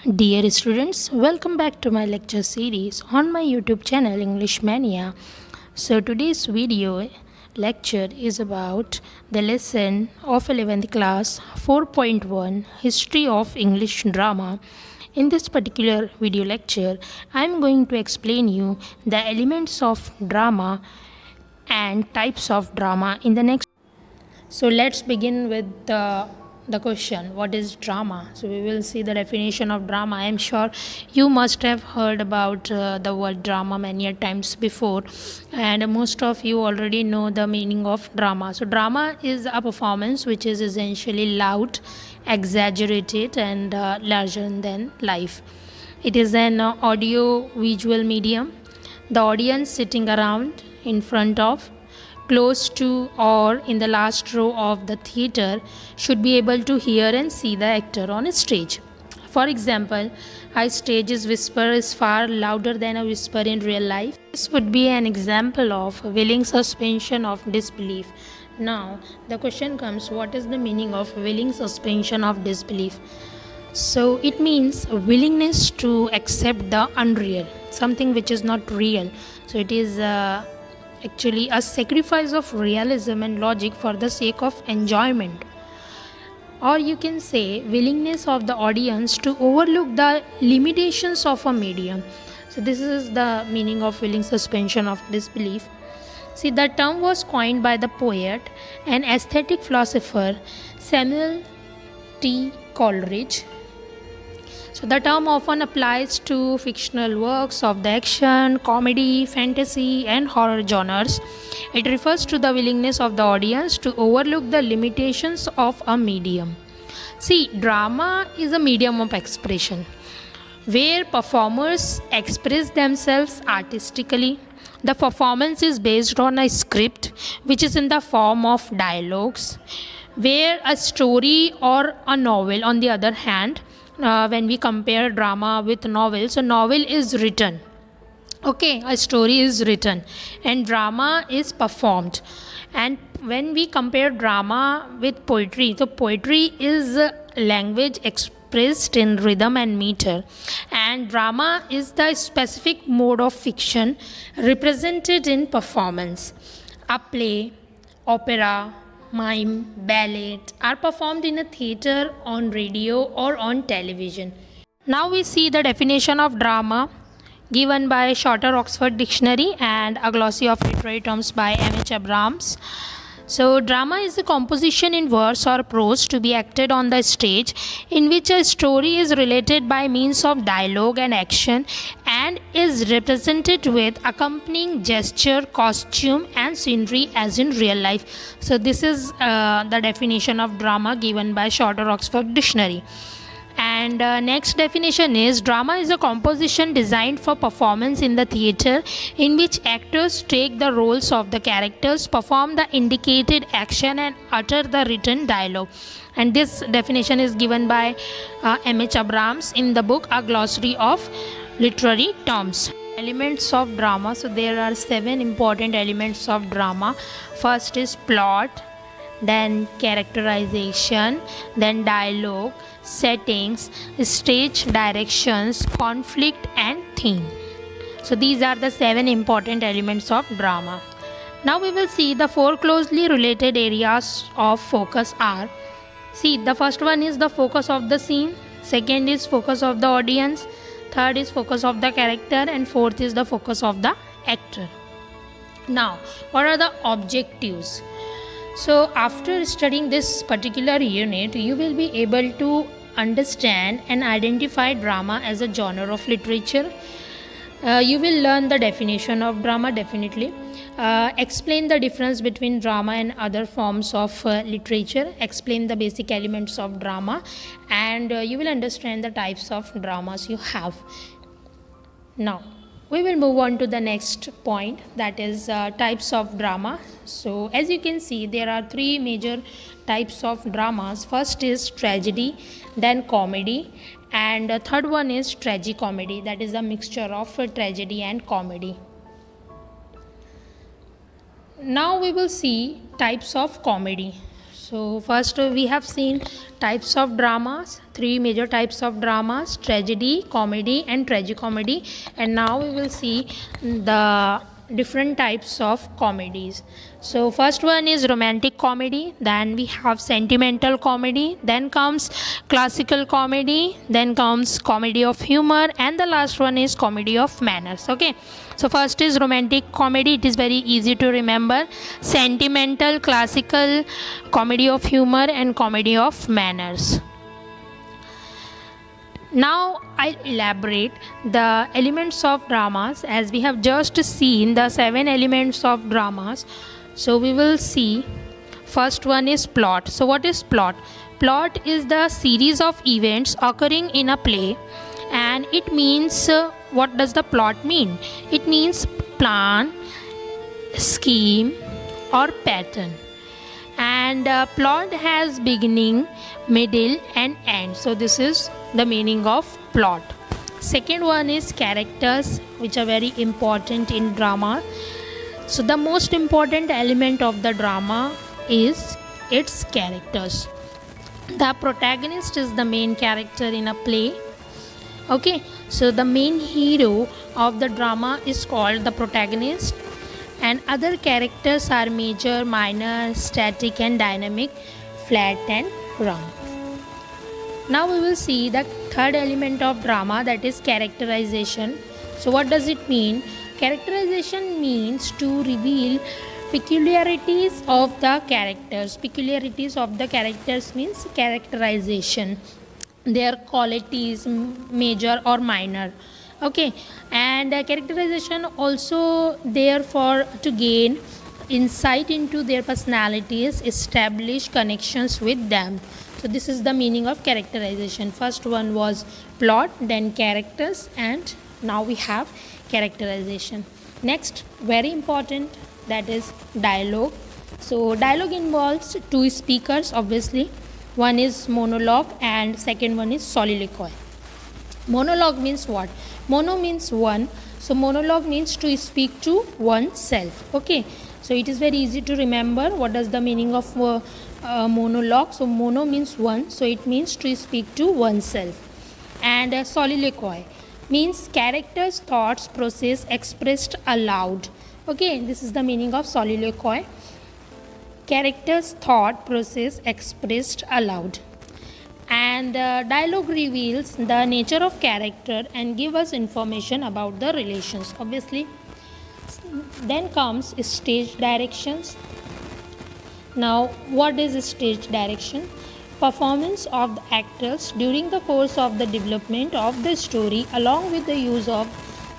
Dear students, welcome back to my lecture series on my YouTube channel English Mania. So today's video lecture is about the lesson of 11th class 4.1 History of English Drama. In this particular video lecture, I am going to explain you the elements of drama and types of drama in the next. So let's begin with the question, what is drama? So we will see the definition of drama. I am sure you must have heard about the word drama many times before, and most of you already know the meaning of drama. So drama is a performance which is essentially loud, exaggerated, and larger than life. It is an audio visual medium. The audience sitting around in front of, close to, or in the last row of the theatre should be able to hear and see the actor on a stage. For example, a stage's whisper is far louder than a whisper in real life. This would be an example of willing suspension of disbelief. Now, the question comes, what is the meaning of willing suspension of disbelief? So, it means a willingness to accept the unreal, something which is not real. So, it is actually a sacrifice of realism and logic for the sake of enjoyment, or you can say willingness of the audience to overlook the limitations of a medium. So this is the meaning of willing suspension of disbelief. See, the term was coined by the poet and aesthetic philosopher Samuel T. Coleridge. So the term often applies to fictional works of the action, comedy, fantasy, and horror genres. It refers to the willingness of the audience to overlook the limitations of a medium. See, drama is a medium of expression where performers express themselves artistically. The performance is based on a script which is in the form of dialogues, where a story or a novel, on the other hand, when we compare drama with novel, so novel is written, okay, a story is written, and drama is performed. And when we compare drama with poetry, so poetry is language expressed in rhythm and meter, and drama is the specific mode of fiction represented in performance. A play, opera, mime, ballet are performed in a theatre, on radio, or on television. Now we see the definition of drama given by Shorter Oxford Dictionary and a glossary of literary terms by M.H. Abrams. So, drama is a composition in verse or prose to be acted on the stage in which a story is related by means of dialogue and action and is represented with accompanying gesture, costume, and scenery as in real life. So, this is the definition of drama given by Shorter Oxford Dictionary. And next definition is, drama is a composition designed for performance in the theatre in which actors take the roles of the characters, perform the indicated action, and utter the written dialogue. And this definition is given by M.H. Abrams in the book A Glossary of Literary Terms. Elements of drama. So there are 7 important elements of drama. First is plot, then characterization, then dialogue, settings, stage directions, conflict, and theme. So these are the 7 important elements of drama. Now we will see the 4 closely related areas of focus are, see, the first one is the focus of the scene, second is focus of the audience, third is focus of the character, and fourth is the focus of the actor. Now, what are the objectives? So after studying this particular unit, you will be able to understand and identify drama as a genre of literature. You will learn the definition of drama definitely. Explain the difference between drama and other forms of literature. Explain the basic elements of drama, and you will understand the types of dramas you have. Now, we will move on to the next point, that is types of drama. So as you can see, there are 3 major types of dramas. First is tragedy, then comedy, and the third one is tragicomedy, that is a mixture of tragedy and comedy. Now we will see types of comedy. So So first we have seen types of dramas, three major types of dramas: tragedy, comedy and tragicomedy. And now we will see the different types of comedies. So first one is romantic comedy, then we have sentimental comedy, then comes classical comedy, then comes comedy of humor, and the last one is comedy of manners. Okay, so first is romantic comedy. It is very easy to remember: sentimental, classical, comedy of humor and comedy of manners. Now I elaborate the elements of dramas. As we have just seen the 7 elements of dramas, so we will see first one is plot. So what is plot? Plot is the series of events occurring in a play, and it means what does the plot mean? It means plan, scheme or pattern. And plot has beginning, middle and end. So this is the meaning of plot. Second one is characters, which are very important in drama. So the most important element of the drama is its characters. The protagonist is the main character in a play. Okay, so the main hero of the drama is called the protagonist, and other characters are major, minor, static and dynamic, flat and round. Now we will see the third element of drama, that is characterization. So what does it mean? Characterization means to reveal peculiarities of the characters. Peculiarities of the characters means characterization, their qualities, major or minor. Okay, and characterization also therefore to gain insight into their personalities, establish connections with them. So this is the meaning of characterization. First one was plot, then characters, and now we have characterization. Next, very important, that is dialogue. So dialogue involves two speakers, obviously. One is monologue and second one is soliloquy. Monologue means what? Mono means one, so monologue means to speak to oneself. Okay, so it is very easy to remember what does the meaning of monologue. So mono means one, so it means to speak to oneself. And soliloquy means characters, thoughts, process expressed aloud. Okay, this is the meaning of soliloquy: characters, thought, process expressed aloud. And dialogue reveals the nature of character and give us information about the relations, obviously. Then comes stage directions. Now what is stage direction? Performance of the actors during the course of the development of the story, along with the use of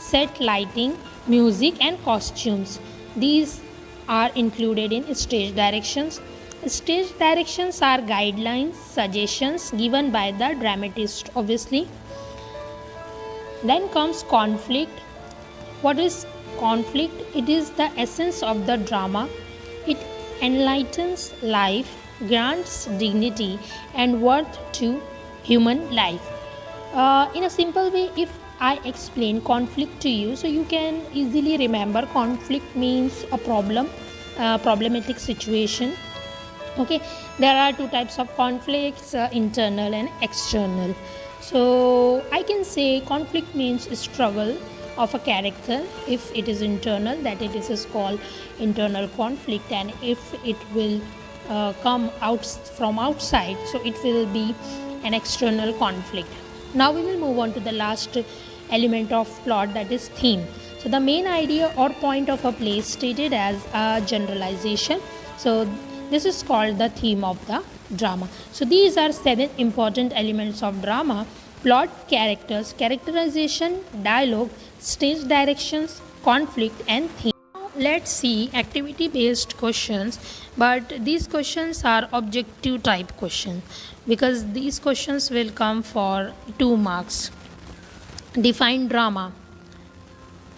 set lighting, music and costumes. These are included in stage directions. Stage directions are guidelines, suggestions given by the dramatist, obviously. Then comes conflict. What is conflict? It is the essence of the drama. It enlightens life, grants dignity and worth to human life. In a simple way, if I explain conflict to you, so you can easily remember conflict means a problem, problematic situation. Okay, there are two types of conflicts, internal and external. So I can say conflict means struggle of a character. If it is internal, that it is called internal conflict, and if it will come out from outside, so it will be an external conflict. Now we will move on to the last element of plot, that is theme. So the main idea or point of a play stated as a generalization. So this is called the theme of the drama. So these are 7 important elements of drama: plot, characters, characterization, dialogue, stage directions, conflict and theme. Now let's see activity based questions, but these questions are objective type questions because these questions will come for 2 marks. Define drama.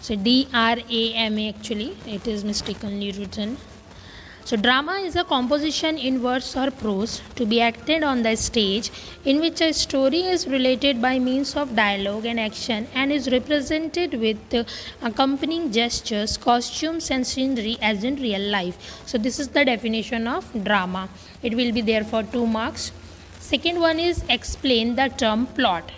So DRAMA, actually it is mistakenly written. So, drama is a composition in verse or prose to be acted on the stage in which a story is related by means of dialogue and action and is represented with accompanying gestures, costumes, and scenery as in real life. So, this is the definition of drama. It will be there for 2 marks. Second one is explain the term plot.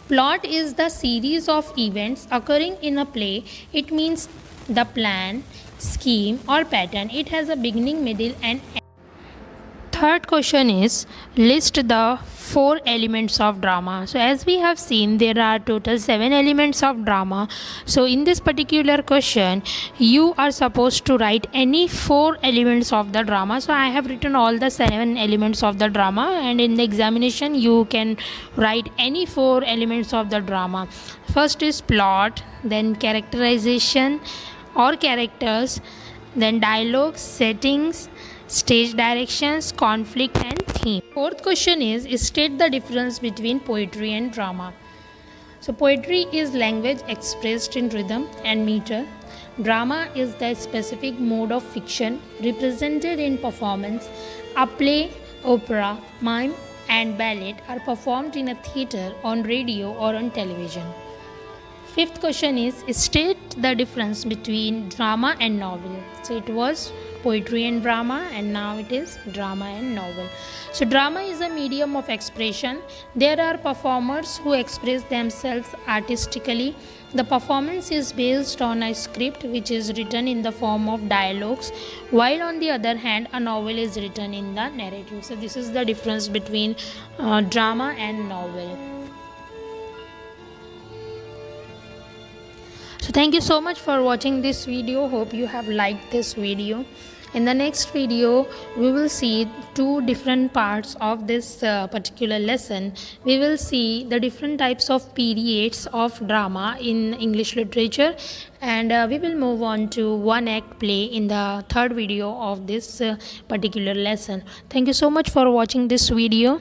Plot is the series of events occurring in a play. It means the plan, scheme, or pattern. It has a beginning, middle, and end. Third question is list the 4 elements of drama. So as we have seen, there are total 7 elements of drama. So in this particular question, you are supposed to write any 4 elements of the drama. So I have written all the 7 elements of the drama, and in the examination you can write any 4 elements of the drama. First is plot, then characterization or characters, then dialogue, settings, stage directions, conflict, and theme. Fourth question is state the difference between poetry and drama. So poetry is language expressed in rhythm and meter. Drama is the specific mode of fiction represented in performance. A play, opera, mime, and ballet are performed in a theatre, on radio, or on television. Fifth question is state the difference between drama and novel. So it was poetry and drama, and now it is drama and novel. So drama is a medium of expression. There are performers who express themselves artistically. The performance is based on a script which is written in the form of dialogues, while on the other hand a novel is written in the narrative. So this is the difference between drama and novel. So thank you so much for watching this video. Hope you have liked this video. In the next video, we will see 2 different parts of this particular lesson. We will see the different types of periods of drama in English literature, and we will move on to 1-act play in the third video of this particular lesson. Thank you so much for watching this video.